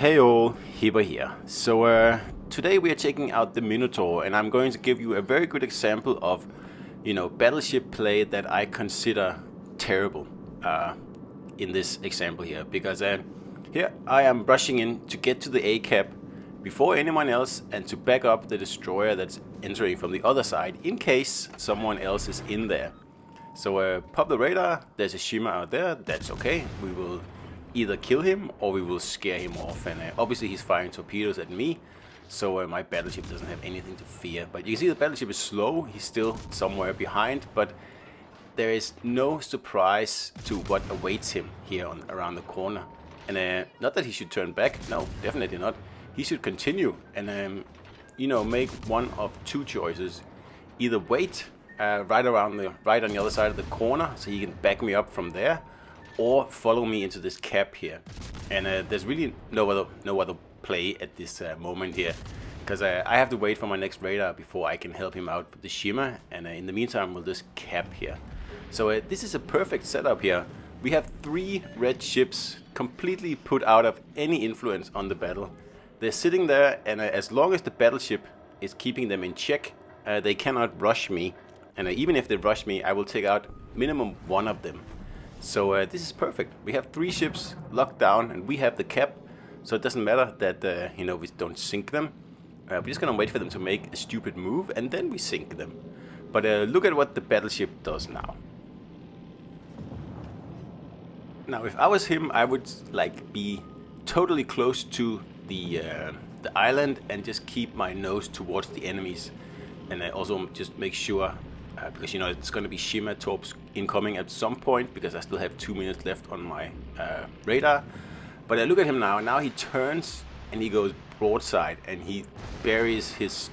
Hey all, Hibber here. Today we are checking out the Minotaur, and I'm going to give you a very good example of, battleship play that I consider terrible in this example here. Because here I am rushing in to get to the A cap before anyone else and to back up the destroyer that's entering from the other side in case someone else is in there. So pop the radar, there's a shimmer out there, that's okay. We will either kill him or we will scare him off, and obviously he's firing torpedoes at me, so my battleship doesn't have anything to fear. But you can see the battleship is slow, he's still somewhere behind, but there is no surprise to what awaits him here around the corner. And not that he should turn back, no, definitely not. He should continue and make one of two choices. Either wait right on the other side of the corner so he can back me up from there, or follow me into this cap here. And there's really no other play at this moment here, because I have to wait for my next radar before I can help him out with the shimmer, and in the meantime we'll just cap here. So this is a perfect setup here. We have 3 red ships completely put out of any influence on the battle. They're sitting there, and as long as the battleship is keeping them in check, they cannot rush me, and even if they rush me, I will take out minimum 1 of them. So this is perfect. We have 3 ships locked down, and we have the cap, so it doesn't matter that we don't sink them. We're just gonna wait for them to make a stupid move, and then we sink them. But look at what the battleship does now. Now, if I was him, I would be totally close to the island and just keep my nose towards the enemies, and also just make sure. Because it's going to be shimmer torps incoming at some point, because I still have 2 minutes left on my radar. But look at him now. Now he turns and he goes broadside, and he buries his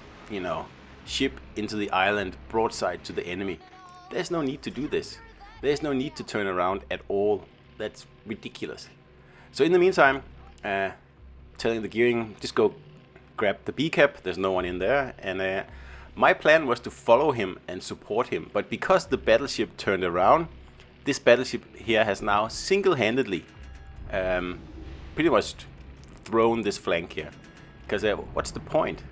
ship into the island broadside to the enemy. There's no need to do this. There's no need to turn around at all. That's ridiculous. So in the meantime, telling the gearing, just go grab the B cap. There's no one in there, and my plan was to follow him and support him, but because the battleship turned around, this battleship here has now single-handedly pretty much thrown this flank here. Because what's the point?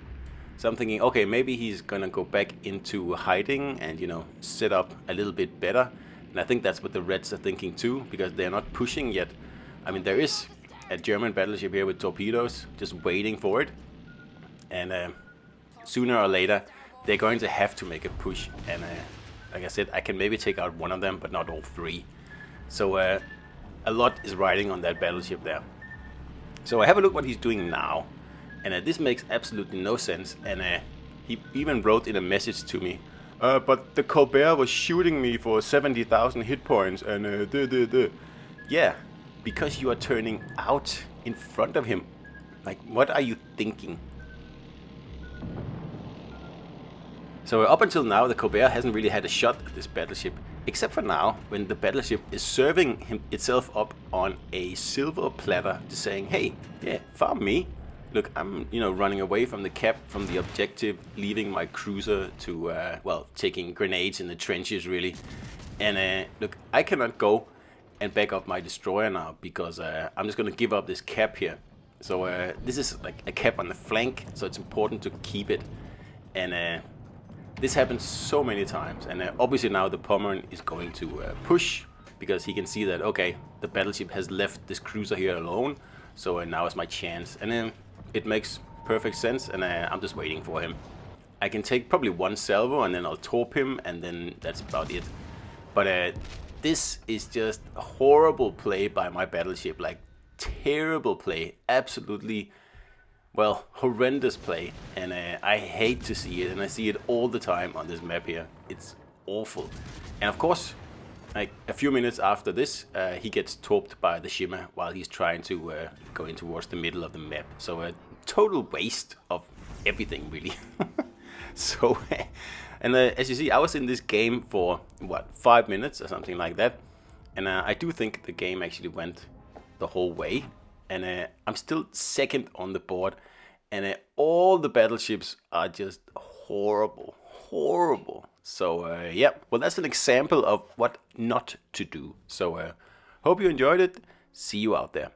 So I'm thinking, okay, maybe he's gonna go back into hiding and set up a little bit better. And I think that's what the Reds are thinking too, because they're not pushing yet. I mean, there is a German battleship here with torpedoes just waiting for it, and sooner or later they're going to have to make a push, and like I said, I can maybe take out 1 of them, but not all 3. So a lot is riding on that battleship there. So I have a look what he's doing now, and this makes absolutely no sense. And he even wrote in a message to me, but the Colbert was shooting me for 70,000 hit points, and yeah, because you are turning out in front of him. Like, what are you thinking? So up until now, the Colbert hasn't really had a shot at this battleship, except for now, when the battleship is serving itself up on a silver platter, just saying, hey, yeah, farm me. Look, I'm, running away from the cap, from the objective, leaving my cruiser to, taking grenades in the trenches, really. And look, I cannot go and back up my destroyer now, because I'm just going to give up this cap here. So this is like a cap on the flank, so it's important to keep it. And this happens so many times, and obviously now the Pommern is going to push, because he can see that, okay, the battleship has left this cruiser here alone, so now is my chance. And then it makes perfect sense, and I'm just waiting for him. I can take probably 1 salvo, and then I'll torp him, and then that's about it. But this is just a horrible play by my battleship, like terrible play, absolutely. Well, horrendous play, and I hate to see it, and I see it all the time on this map here. It's awful. And of course, like a few minutes after this, he gets torped by the shimmer while he's trying to go in towards the middle of the map. So a total waste of everything, really. So, and as you see, I was in this game for, 5 minutes or something like that. And I do think the game actually went the whole way. And I'm still 2nd on the board, and all the battleships are just horrible. So yeah, well, that's an example of what not to do. So hope you enjoyed it. See you out there.